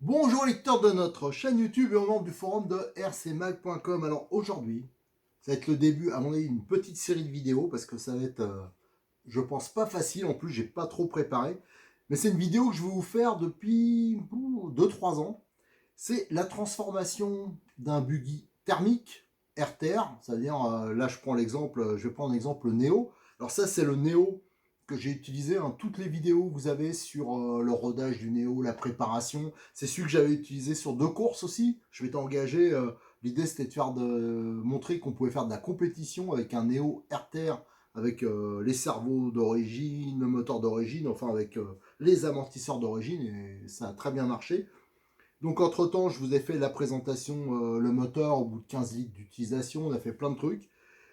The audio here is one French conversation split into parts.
Bonjour lecteurs de notre chaîne YouTube et aux membres du forum de rcmag.com. Alors aujourd'hui, ça va être le début, à mon avis, d'une petite série de vidéos parce que ça va être, je pense, pas facile. En plus, j'ai pas trop préparé. Mais c'est une vidéo que je vais vous faire depuis 2-3 ans. C'est la transformation d'un buggy thermique RTR. C'est-à-dire, là, je vais prendre l'exemple Neo. Alors ça, c'est le Neo que j'ai utilisé. Toutes les vidéos que vous avez sur le rodage du Neo, la préparation. C'est celui que j'avais utilisé sur 2 courses aussi. Je m'étais engagé. L'idée, c'était de montrer qu'on pouvait faire de la compétition avec un Neo RTR, avec les servos d'origine, le moteur d'origine, enfin avec les amortisseurs d'origine, et ça a très bien marché. Donc entre temps, je vous ai fait la présentation, le moteur au bout de 15 litres d'utilisation, on a fait plein de trucs.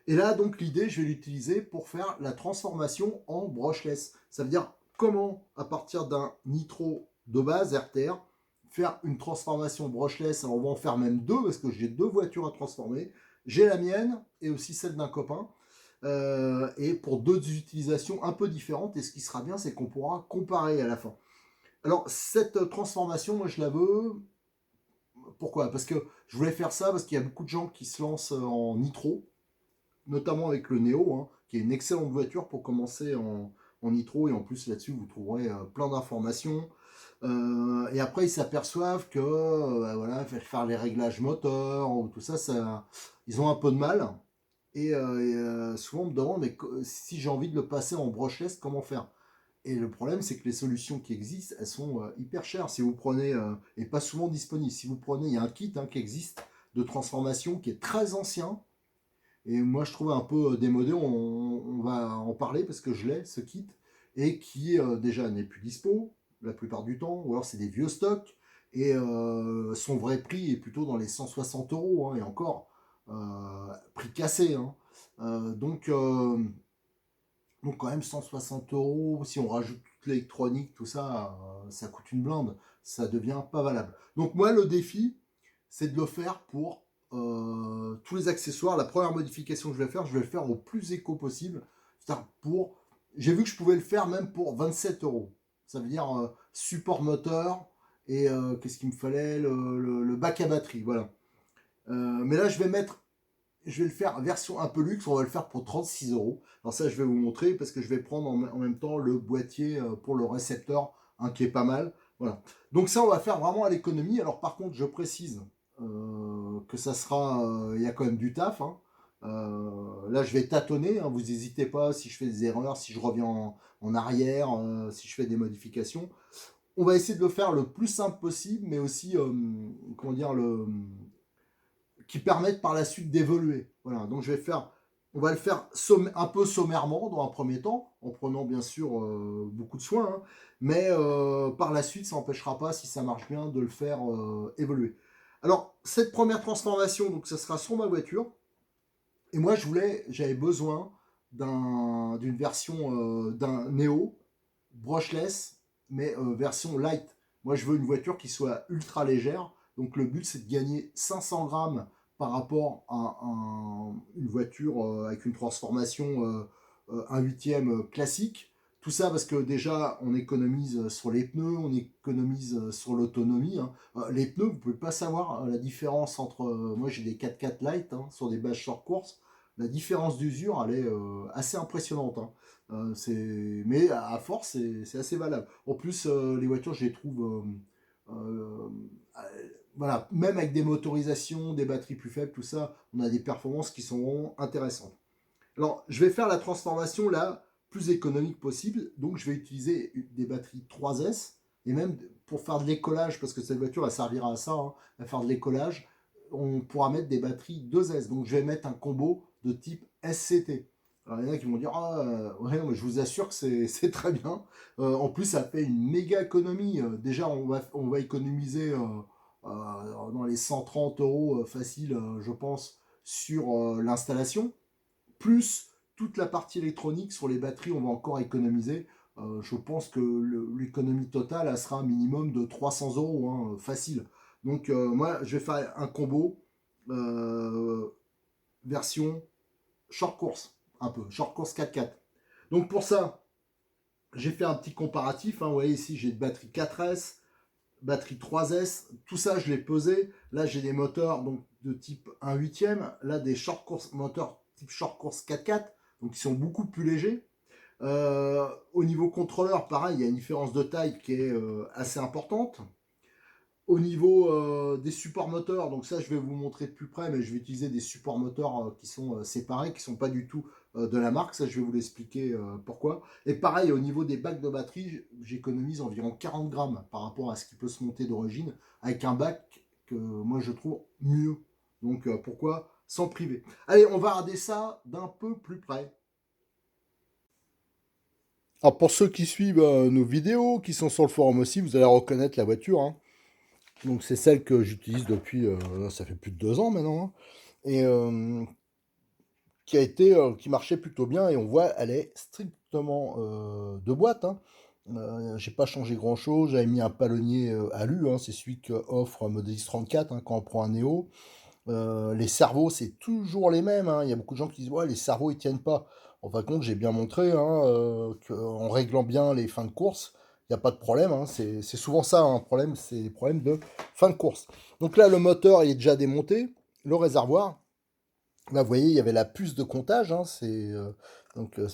Et là, donc l'idée, je vais l'utiliser pour faire la transformation en brushless. Ça veut dire comment, à partir d'un nitro de base, RTR, faire une transformation brushless. Alors on va en faire même deux, parce que j'ai 2 voitures à transformer. J'ai la mienne et aussi celle d'un copain. Et pour 2 utilisations un peu différentes. Et ce qui sera bien, c'est qu'on pourra comparer à la fin. Alors, cette transformation, moi, je la veux. Pourquoi? Parce que je voulais faire ça, parce qu'il y a beaucoup de gens qui se lancent en nitro, notamment avec le Neo, qui est une excellente voiture pour commencer en nitro. Et en plus, là-dessus, vous trouverez plein d'informations. Et après, ils s'aperçoivent que voilà, faire les réglages moteurs, ou tout ça, ils ont un peu de mal. Et souvent, on me demande, mais si j'ai envie de le passer en brushless, comment faire? Et le problème, c'est que les solutions qui existent, elles sont hyper chères. Si vous prenez, et pas souvent disponibles, si vous prenez, il y a un kit qui existe de transformation qui est très ancien. Et moi, je trouve un peu démodé. On va en parler parce que je l'ai, ce kit. Et qui, déjà, n'est plus dispo la plupart du temps. Ou alors, c'est des vieux stocks. Et son vrai prix est plutôt dans les 160 euros. Et encore, prix cassé. Donc quand même 160 euros, si on rajoute toute l'électronique, tout ça, ça coûte une blinde. Ça devient pas valable. Donc moi, le défi, c'est de le faire pour tous les accessoires. La première modification que je vais le faire au plus éco possible. C'est-à-dire pour... J'ai vu que je pouvais le faire même pour 27 euros. Ça veut dire support moteur et qu'est-ce qu'il me fallait, le bac à batterie, voilà. Mais là, je vais le faire version un peu luxe, on va le faire pour 36 euros. Alors ça, je vais vous montrer parce que je vais prendre en même temps le boîtier pour le récepteur, qui est pas mal. Voilà. Donc ça, on va faire vraiment à l'économie. Alors par contre, je précise que ça sera, il y a quand même du taf. Là, je vais tâtonner. Vous n'hésitez pas si je fais des erreurs, si je reviens en arrière, si je fais des modifications. On va essayer de le faire le plus simple possible, mais aussi, comment dire, qui permettent par la suite d'évoluer. Voilà, donc on va le faire un peu sommairement dans un premier temps, en prenant bien sûr beaucoup de soin, mais par la suite, ça n'empêchera pas, si ça marche bien, de le faire évoluer. Alors, cette première transformation, donc ça sera sur ma voiture, et moi j'avais besoin d'une version d'un Neo brushless, mais version light. Moi, je veux une voiture qui soit ultra légère. Donc, le but, c'est de gagner 500 grammes par rapport à une voiture avec une transformation 1/8 classique. Tout ça parce que déjà, on économise sur les pneus, on économise sur l'autonomie. Les pneus, vous ne pouvez pas savoir la différence entre... moi, j'ai des 4x4 light sur des bases short course. La différence d'usure, elle est assez impressionnante. Mais à force, c'est assez valable. En plus, les voitures, je les trouve, euh, voilà, même avec des motorisations, des batteries plus faibles, tout ça, on a des performances qui sont vraiment intéressantes. Alors, je vais faire la transformation la plus économique possible. Donc, je vais utiliser des batteries 3S. Et même pour faire de l'écolage, parce que cette voiture, elle servira à ça, à faire de l'écolage, on pourra mettre des batteries 2S. Donc, je vais mettre un combo de type SCT. Alors, il y en a qui vont dire, ah, ouais, non, mais je vous assure que c'est très bien. En plus, ça fait une méga économie. Déjà, on va économiser dans les 130 euros facile, je pense, sur l'installation, plus toute la partie électronique sur les batteries, on va encore économiser. Je pense que l'économie totale, elle sera un minimum de 300 euros, hein, facile. Donc moi, je vais faire un combo euh, version short course, un peu, short course 4x4. Donc pour ça, j'ai fait un petit comparatif. Hein, vous voyez ici, j'ai une batterie 4S, batterie 3S, tout ça je l'ai pesé. Là j'ai des moteurs donc, de type 1 huitième, là des short course, moteurs type short course 4x4, donc qui sont beaucoup plus légers. Au niveau contrôleur, pareil, il y a une différence de taille qui est assez importante. Au niveau des supports moteurs, donc ça je vais vous montrer de plus près, mais je vais utiliser des supports moteurs qui sont séparés, qui ne sont pas du tout de la marque, ça je vais vous l'expliquer pourquoi. Et pareil, au niveau des bacs de batterie, j'économise environ 40 grammes par rapport à ce qui peut se monter d'origine, avec un bac que moi je trouve mieux. Donc pourquoi s'en priver? Allez, on va regarder ça d'un peu plus près. Alors pour ceux qui suivent nos vidéos, qui sont sur le forum aussi, vous allez reconnaître la voiture, hein. Donc c'est celle que j'utilise depuis, ça fait plus de 2 ans maintenant, hein. Et qui marchait plutôt bien. Et on voit, elle est strictement de boîte, hein. J'ai pas changé grand chose. J'avais mis un palonnier alu, hein, c'est celui qu'offre Model X34 hein, quand on prend un Neo. Les cerveaux, c'est toujours les mêmes, hein. Il y a beaucoup de gens qui disent ouais, les cerveaux ils tiennent pas. En fin de compte, j'ai bien montré hein, qu'en réglant bien les fins de course, il n'y a pas de problème, hein. C'est souvent ça un problème, c'est les problèmes de fin de course. Donc là, le moteur il est déjà démonté, le réservoir. Là, vous voyez, il y avait la puce de comptage, hein, c'est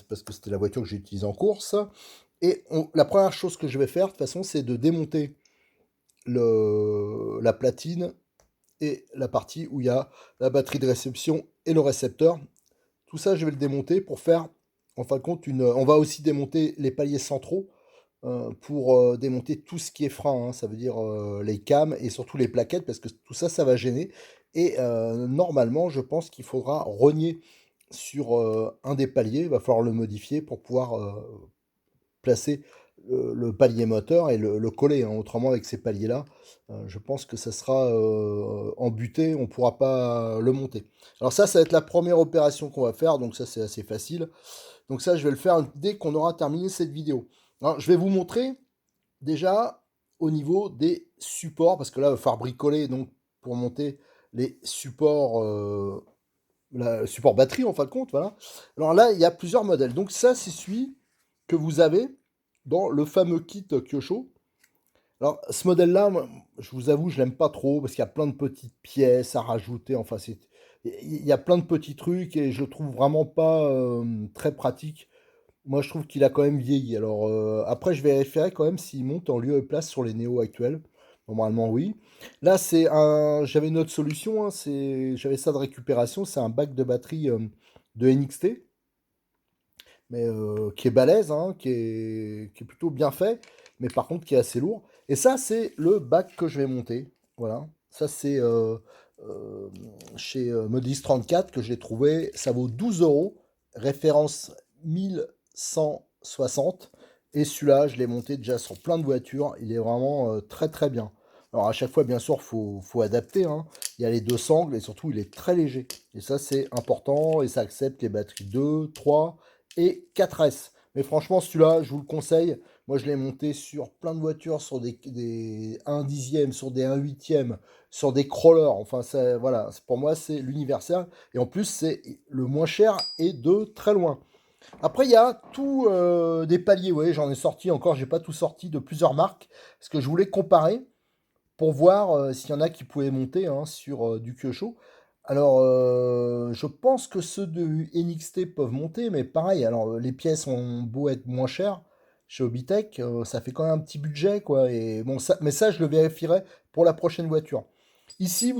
parce que c'était la voiture que j'ai utilisée en course. Et la première chose que je vais faire, de toute façon, c'est de démonter la platine et la partie où il y a la batterie de réception et le récepteur. Tout ça, je vais le démonter pour faire, en fin de compte, on va aussi démonter les paliers centraux pour démonter tout ce qui est frein, hein. Ça veut dire les cams et surtout les plaquettes, parce que tout ça, ça va gêner. Et normalement, je pense qu'il faudra rogner sur un des paliers. Il va falloir le modifier pour pouvoir placer le palier moteur et le coller, hein. Autrement, avec ces paliers-là, je pense que ça sera embuté, on ne pourra pas le monter. Alors ça va être la première opération qu'on va faire, donc ça c'est assez facile. Donc ça, je vais le faire dès qu'on aura terminé cette vidéo. Alors, je vais vous montrer déjà au niveau des supports, parce que là, il va falloir bricoler donc, pour monter les supports, support batterie en fin de compte. Voilà. Alors là, il y a plusieurs modèles. Donc ça, c'est celui que vous avez dans le fameux kit Kyosho. Alors, ce modèle-là, je vous avoue, je l'aime pas trop parce qu'il y a plein de petites pièces à rajouter. Enfin, il y a plein de petits trucs et je le trouve vraiment pas très pratique. Moi, je trouve qu'il a quand même vieilli. Alors, après, je vérifierai quand même s'il monte en lieu et place sur les Néo actuels. Normalement, oui. Là, j'avais une autre solution, hein, j'avais ça de récupération. C'est un bac de batterie de NXT, mais qui est balèze, hein, qui est plutôt bien fait, mais par contre qui est assez lourd. Et ça, c'est le bac que je vais monter. Voilà. Ça, c'est euh, chez Modis 34 que j'ai trouvé. Ça vaut 12 euros. Référence 1160. Et celui-là, je l'ai monté déjà sur plein de voitures. Il est vraiment très très bien. Alors à chaque fois, bien sûr, faut adapter, hein. Il y a les deux sangles et surtout, il est très léger. Et ça, c'est important. Et ça accepte les batteries 2, 3 et 4S. Mais franchement, celui-là, je vous le conseille. Moi, je l'ai monté sur plein de voitures, sur des 1 dixième, sur des 1 huitième, sur des crawlers. Enfin, voilà, pour moi, c'est l'universel. Et en plus, c'est le moins cher et de très loin. Après, il y a tout des paliers. Vous voyez, j'en ai sorti encore. J'ai pas tout sorti de plusieurs marques. Parce que je voulais comparer pour voir s'il y en a qui pouvaient monter hein, sur du Kyosho. Alors, je pense que ceux de NXT peuvent monter, mais pareil, alors les pièces ont beau être moins chères chez Hobbytech, ça fait quand même un petit budget, quoi. Et bon, mais ça, je le vérifierai pour la prochaine voiture. Ici,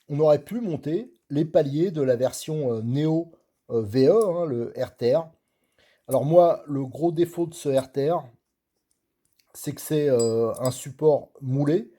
on aurait pu monter les paliers de la version Neo VE, hein, le RTR. Alors moi, le gros défaut de ce RTR, c'est que c'est un support moulé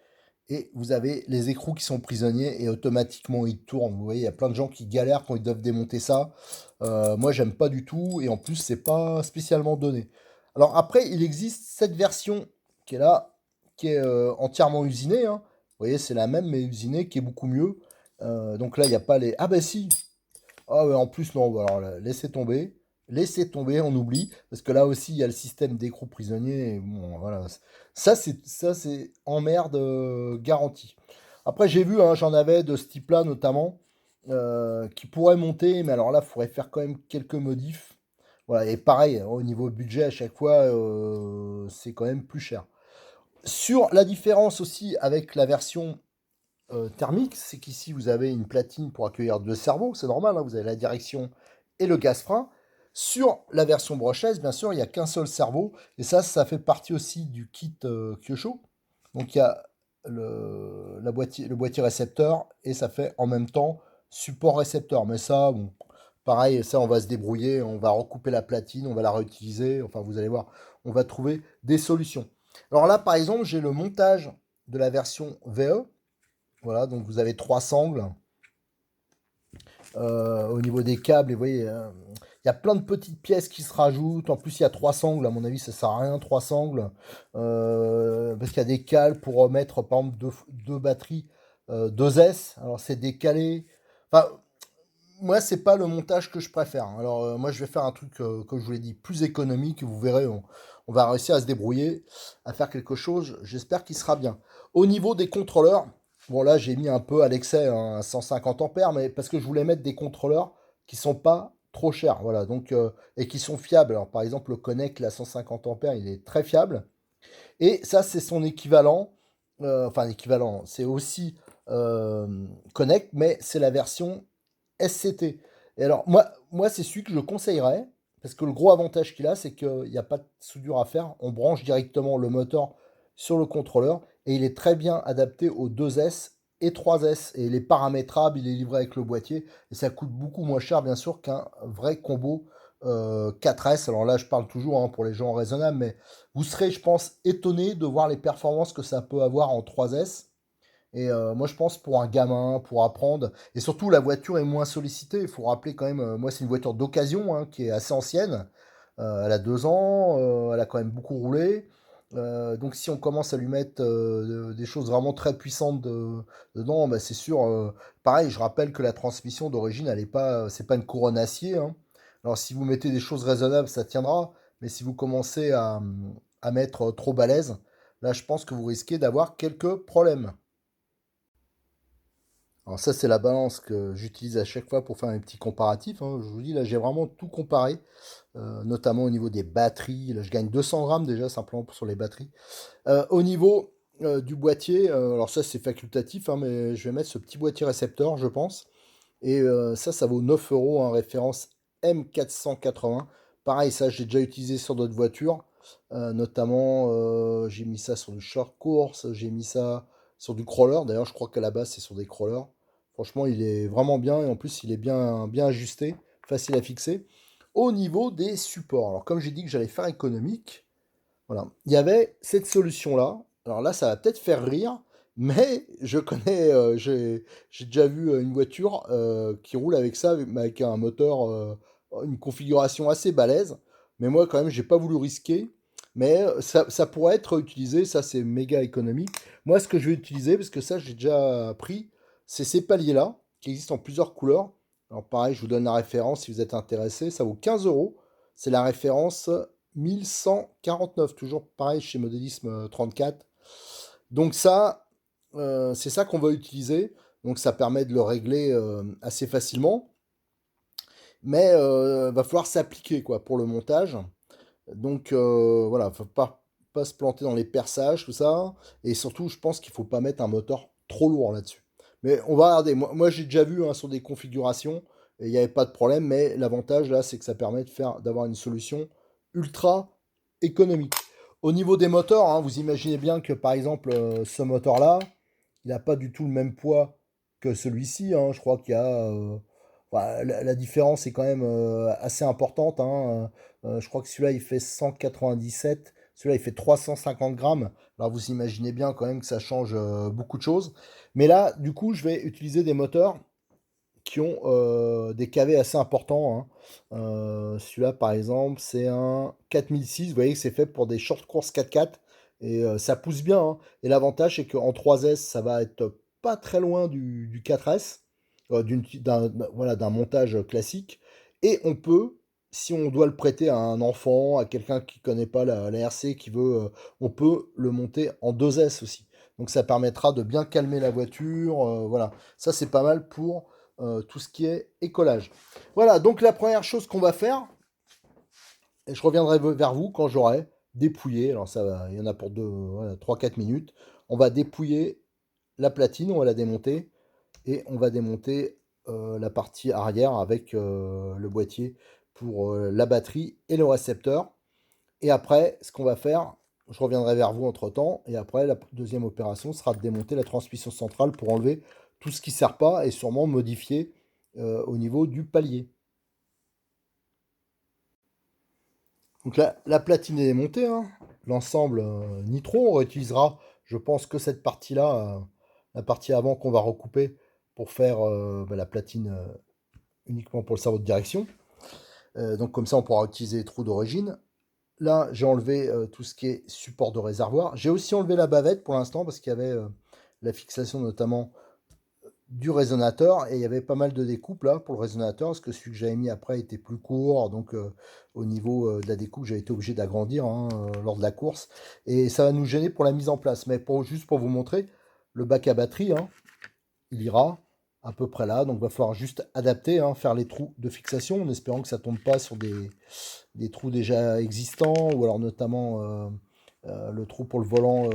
et vous avez les écrous qui sont prisonniers et automatiquement ils tournent. Vous voyez, il y a plein de gens qui galèrent quand ils doivent démonter ça. Moi, j'aime pas du tout et en plus, c'est pas spécialement donné. Alors après, il existe cette version qui est là, qui est entièrement usinée, hein. Vous voyez, c'est la même mais usinée qui est beaucoup mieux. Donc là, il n'y a pas les... Ah ben si. Ah ouais, en plus, non, bah alors là, laissez tomber. Laissez tomber, on oublie. Parce que là aussi, il y a le système d'écrou prisonnier. Et bon, voilà. Ça, c'est emmerde garantie. Après, j'ai vu, hein, j'en avais de ce type-là notamment, qui pourraient monter, mais alors là, il faudrait faire quand même quelques modifs. Voilà, et pareil, au niveau budget, à chaque fois, c'est quand même plus cher. Sur la différence aussi avec la version thermique, c'est qu'ici vous avez une platine pour accueillir deux cerveaux, c'est normal, hein, vous avez la direction et le gaz-frein. Sur la version brochaise, bien sûr, il n'y a qu'un seul cerveau, et ça fait partie aussi du kit Kyosho. Donc il y a le boîtier récepteur, et ça fait en même temps support récepteur. Mais ça, bon, pareil, ça on va se débrouiller, on va recouper la platine, on va la réutiliser, enfin vous allez voir, on va trouver des solutions. Alors là, par exemple, j'ai le montage de la version VE. Voilà, donc vous avez trois sangles au niveau des câbles. Et vous voyez, il y a plein de petites pièces qui se rajoutent. En plus, il y a trois sangles. À mon avis, ça sert à rien, trois sangles. Parce qu'il y a des cales pour mettre, par exemple, deux batteries 2S. Alors, c'est décalé. Enfin, moi, c'est pas le montage que je préfère. Alors, moi, je vais faire un truc, comme je vous l'ai dit, plus économique. Vous verrez, on va réussir à se débrouiller, à faire quelque chose. J'espère qu'il sera bien. Au niveau des contrôleurs, bon, là, j'ai mis un peu à l'excès, hein, 150 ampères, mais parce que je voulais mettre des contrôleurs qui sont pas trop chers. Voilà, donc, et qui sont fiables. Alors, par exemple, le Connect, la 150 ampères, il est très fiable. Et ça, c'est son équivalent. Enfin, équivalent, c'est aussi Connect, mais c'est la version SCT. Et alors, moi c'est celui que je conseillerais, parce que le gros avantage qu'il a, c'est qu'il n'y a pas de soudure à faire. On branche directement le moteur sur le contrôleur, et il est très bien adapté aux 2S et 3S. Et il est paramétrable, il est livré avec le boîtier, et ça coûte beaucoup moins cher, bien sûr, qu'un vrai combo 4S. Alors là, je parle toujours, hein, pour les gens raisonnables, mais vous serez, je pense, étonné de voir les performances que ça peut avoir en 3S. Et moi, je pense pour un gamin, pour apprendre, et surtout la voiture est moins sollicitée. Il faut rappeler quand même, moi, c'est une voiture d'occasion, hein, qui est assez ancienne. Elle a 2 ans, elle a quand même beaucoup roulé. Donc, si on commence à lui mettre des choses vraiment très puissantes dedans, bah, c'est sûr. Pareil, je rappelle que la transmission d'origine, elle est pas, c'est pas une couronne acier, hein. Alors, si vous mettez des choses raisonnables, ça tiendra. Mais si vous commencez à mettre trop balèze, là, je pense que vous risquez d'avoir quelques problèmes. Alors ça, c'est la balance que j'utilise à chaque fois pour faire un petit comparatif, hein. Je vous dis, là, j'ai vraiment tout comparé, notamment au niveau des batteries. Là, je gagne 200 grammes déjà simplement sur les batteries. Au niveau du boîtier, alors ça, c'est facultatif, hein, mais je vais mettre ce petit boîtier récepteur, je pense. Et ça vaut 9 euros en référence M480. Pareil, ça, j'ai déjà utilisé sur d'autres voitures. Notamment, j'ai mis ça sur du short course, j'ai mis ça sur du crawler. D'ailleurs, je crois qu'à la base, c'est sur des crawlers. Franchement, il est vraiment bien et en plus, il est bien, bien ajusté, facile à fixer. Au niveau des supports, alors comme j'ai dit que j'allais faire économique, voilà, il y avait cette solution-là. Alors là, ça va peut-être faire rire, mais je connais, j'ai déjà vu une voiture qui roule avec ça, avec un moteur, une configuration assez balèze. Mais moi, quand même, j'ai pas voulu risquer. Mais ça pourrait être utilisé, ça c'est méga économique. Moi, ce que je vais utiliser, parce que ça j'ai déjà pris, c'est ces paliers-là, qui existent en plusieurs couleurs. Alors pareil, je vous donne la référence si vous êtes intéressé. Ça vaut 15 euros. C'est la référence 1149, toujours pareil chez Modélisme 34. Donc ça, c'est ça qu'on va utiliser. Donc ça permet de le régler assez facilement. Mais va falloir s'appliquer quoi pour le montage. Donc voilà, faut pas se planter dans les perçages, tout ça. Et surtout, je pense qu'il faut pas mettre un moteur trop lourd là-dessus. Mais on va regarder. Moi j'ai déjà vu, hein, sur des configurations, et il n'y avait pas de problème. Mais l'avantage là, c'est que ça permet d'avoir une solution ultra économique. Au niveau des moteurs, hein, vous imaginez bien que par exemple, ce moteur-là, il n'a pas du tout le même poids que celui-ci, hein. Je crois qu'il y a... voilà, la différence est quand même assez importante, hein. Je crois que celui-là, il fait 197. Celui-là, il fait 350 grammes. Alors, vous imaginez bien quand même que ça change beaucoup de choses. Mais là, du coup, je vais utiliser des moteurs qui ont des KV assez importants, hein. Celui-là, par exemple, c'est un 4006. Vous voyez que c'est fait pour des short course 4x4. Et ça pousse bien, hein. Et l'avantage, c'est qu'en 3S, ça va être pas très loin du 4S, voilà, d'un montage classique. Et on peut, si on doit le prêter à un enfant, à quelqu'un qui connaît pas la RC, qui veut, on peut le monter en 2S aussi. Donc ça permettra de bien calmer la voiture. Voilà, ça c'est pas mal pour tout ce qui est écolage. Voilà, donc la première chose qu'on va faire, et je reviendrai vers vous quand j'aurai dépouillé, alors ça va, il y en a pour 3-4 minutes, on va dépouiller la platine, on va la démonter, et on va démonter la partie arrière avec le boîtier pour la batterie et le récepteur. Et après, ce qu'on va faire, je reviendrai vers vous entre temps, et après, la deuxième opération sera de démonter la transmission centrale pour enlever tout ce qui ne sert pas et sûrement modifier au niveau du palier. Donc la platine est démontée, hein. L'ensemble nitro, on réutilisera, je pense, que cette partie-là, la partie avant qu'on va recouper pour faire la platine uniquement pour le cerveau de direction. Donc comme ça, on pourra utiliser les trous d'origine. Là, j'ai enlevé tout ce qui est support de réservoir. J'ai aussi enlevé la bavette pour l'instant parce qu'il y avait la fixation notamment du résonateur et il y avait pas mal de découpes là pour le résonateur parce que celui que j'avais mis après était plus court, donc au niveau de la découpe j'ai été obligé d'agrandir lors de la course et ça va nous gêner pour la mise en place, mais juste pour vous montrer le bac à batterie, hein, il ira à peu près là, donc il va falloir juste adapter, hein, faire les trous de fixation en espérant que ça tombe pas sur des trous déjà existants ou alors notamment le trou pour le volant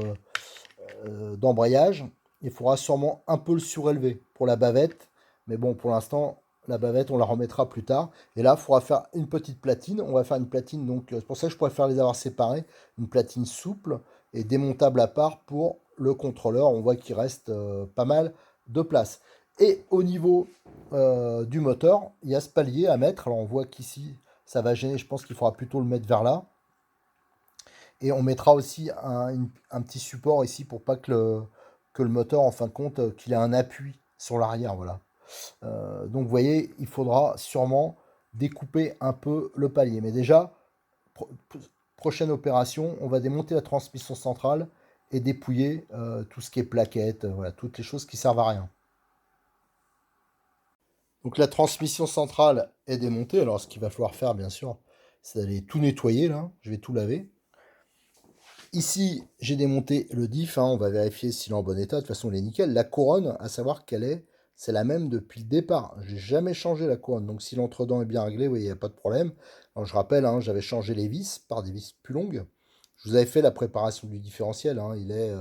d'embrayage. Il faudra sûrement un peu le surélever pour la bavette. Mais bon, pour l'instant, la bavette, on la remettra plus tard. Et là, il faudra faire une petite platine. On va faire une platine, donc c'est pour ça que je préfère les avoir séparés. Une platine souple et démontable à part pour le contrôleur. On voit qu'il reste pas mal de place. Et au niveau du moteur, il y a ce palier à mettre. Alors on voit qu'ici, ça va gêner. Je pense qu'il faudra plutôt le mettre vers là. Et on mettra aussi un petit support ici pour pas que le moteur, en fin de compte, qu'il ait un appui sur l'arrière. Voilà. Donc vous voyez, il faudra sûrement découper un peu le palier. Mais déjà, prochaine opération, on va démonter la transmission centrale et dépouiller tout ce qui est plaquettes, voilà, toutes les choses qui servent à rien. Donc la transmission centrale est démontée. Alors ce qu'il va falloir faire, bien sûr, c'est d'aller tout nettoyer. Là, je vais tout laver. Ici, j'ai démonté le diff, hein, on va vérifier s'il est en bon état. De toute façon, il est nickel. La couronne, à savoir qu'elle est, c'est la même depuis le départ. J'ai jamais changé la couronne. Donc, si l'entredent est bien réglé, oui, il n'y a pas de problème. Alors, je rappelle, hein, j'avais changé les vis par des vis plus longues. Je vous avais fait la préparation du différentiel. Hein, il est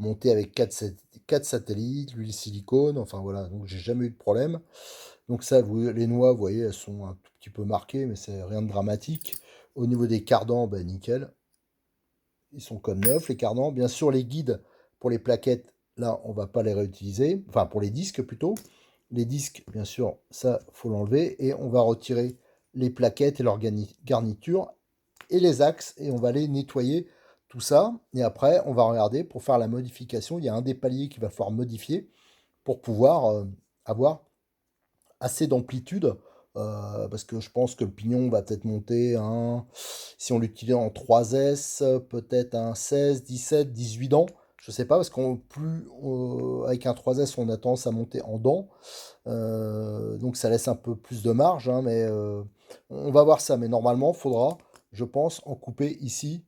monté avec 4 satellites, l'huile silicone. Enfin, voilà. Donc, j'ai jamais eu de problème. Donc, ça, les noix, vous voyez, elles sont un tout petit peu marquées, mais c'est rien de dramatique. Au niveau des cardans, ben, nickel. Ils sont comme neufs, les cardans. Bien sûr, les guides pour les plaquettes, là, on va pas les réutiliser. Enfin, pour les disques plutôt. Les disques, bien sûr, ça, faut l'enlever. Et on va retirer les plaquettes et leur garniture et les axes. Et on va les nettoyer, tout ça. Et après, on va regarder pour faire la modification. Il y a un des paliers qu'il va falloir modifier pour pouvoir avoir assez d'amplitude. Parce que je pense que le pignon va peut-être monter si on l'utilise en 3S, peut-être un 16, 17, 18 dents. Je sais pas, parce avec un 3S, on a tendance à monter en dents. Donc ça laisse un peu plus de marge, hein, mais on va voir ça. Mais normalement, il faudra, je pense, en couper ici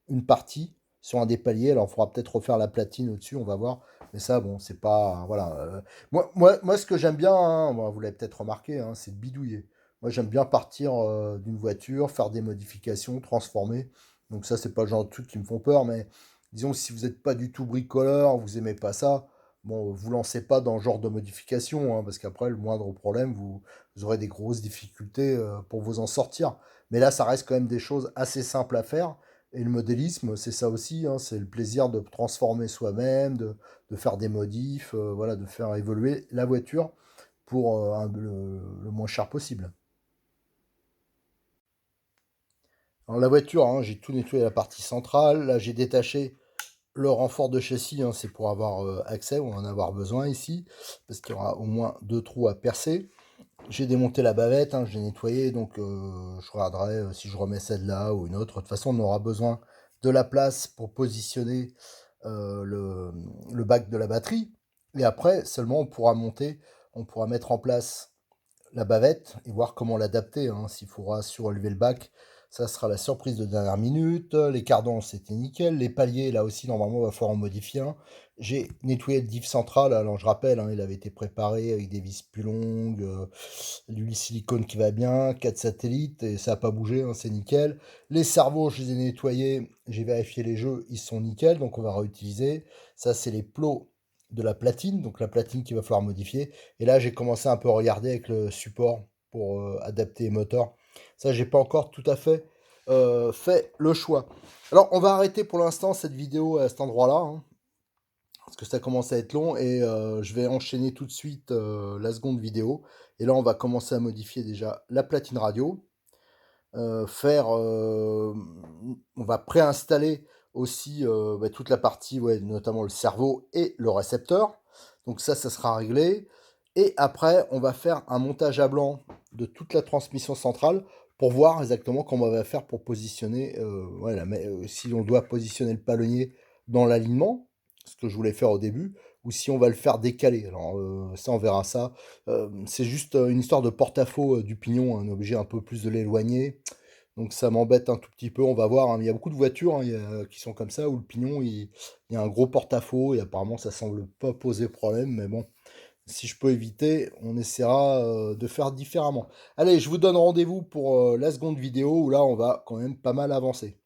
une partie sur un des paliers. Alors, il faudra peut-être refaire la platine au-dessus, on va voir. Mais ça, bon, c'est pas. Voilà. Moi, ce que j'aime bien, hein, vous l'avez peut-être remarqué, hein, c'est de bidouiller. Moi, j'aime bien partir d'une voiture, faire des modifications, transformer. Donc, ça, c'est pas le genre de trucs qui me font peur. Mais disons, si vous n'êtes pas du tout bricoleur, vous aimez pas ça, bon, vous lancez pas dans ce genre de modification, hein, parce qu'après, le moindre problème, vous aurez des grosses difficultés pour vous en sortir. Mais là, ça reste quand même des choses assez simples à faire. Et le modélisme, c'est ça aussi, hein, c'est le plaisir de transformer soi-même, de faire des modifs, voilà, de faire évoluer la voiture pour le moins cher possible. Alors la voiture, hein, j'ai tout nettoyé la partie centrale, là j'ai détaché le renfort de châssis, hein, c'est pour avoir accès, on va en avoir besoin ici, parce qu'il y aura au moins 2 trous à percer. J'ai démonté la bavette, hein, je l'ai nettoyée, donc je regarderai si je remets celle-là ou une autre. De toute façon, on aura besoin de la place pour positionner le bac de la batterie. Et après, seulement, on pourra mettre en place la bavette et voir comment l'adapter, hein. S'il faudra surélever le bac, ça sera la surprise de dernière minute. Les cardans, c'était nickel. Les paliers, là aussi, normalement, il va falloir en modifier un. J'ai nettoyé le diff central. Alors, je rappelle, hein, il avait été préparé avec des vis plus longues, l'huile silicone qui va bien, 4 satellites, et ça n'a pas bougé, hein, c'est nickel. Les cerveaux, je les ai nettoyés. J'ai vérifié les jeux, ils sont nickel, donc on va réutiliser. Ça, c'est les plots de la platine, donc la platine qu'il va falloir modifier. Et là, j'ai commencé un peu à regarder avec le support pour adapter les moteurs. Ça, j'ai pas encore tout à fait fait le choix. Alors, on va arrêter pour l'instant cette vidéo à cet endroit-là, hein, parce que ça commence à être long, et je vais enchaîner tout de suite la seconde vidéo. Et là, on va commencer à modifier déjà la platine radio. On va préinstaller aussi bah, toute la partie, ouais, notamment le cerveau et le récepteur. Donc ça sera réglé. Et après, on va faire un montage à blanc de toute la transmission centrale pour voir exactement comment on va faire pour positionner, voilà, si on doit positionner le palonnier dans l'alignement, ce que je voulais faire au début, ou si on va le faire décaler. Alors ça, on verra ça. C'est juste une histoire de porte-à-faux du pignon, hein. On est obligé un peu plus de l'éloigner. Donc ça m'embête un tout petit peu, on va voir, hein. Il y a beaucoup de voitures, hein, qui sont comme ça, où le pignon, il y a un gros porte-à-faux, et apparemment ça semble pas poser problème, mais bon, si je peux éviter, on essaiera de faire différemment. Allez, je vous donne rendez-vous pour la seconde vidéo, où là on va quand même pas mal avancer.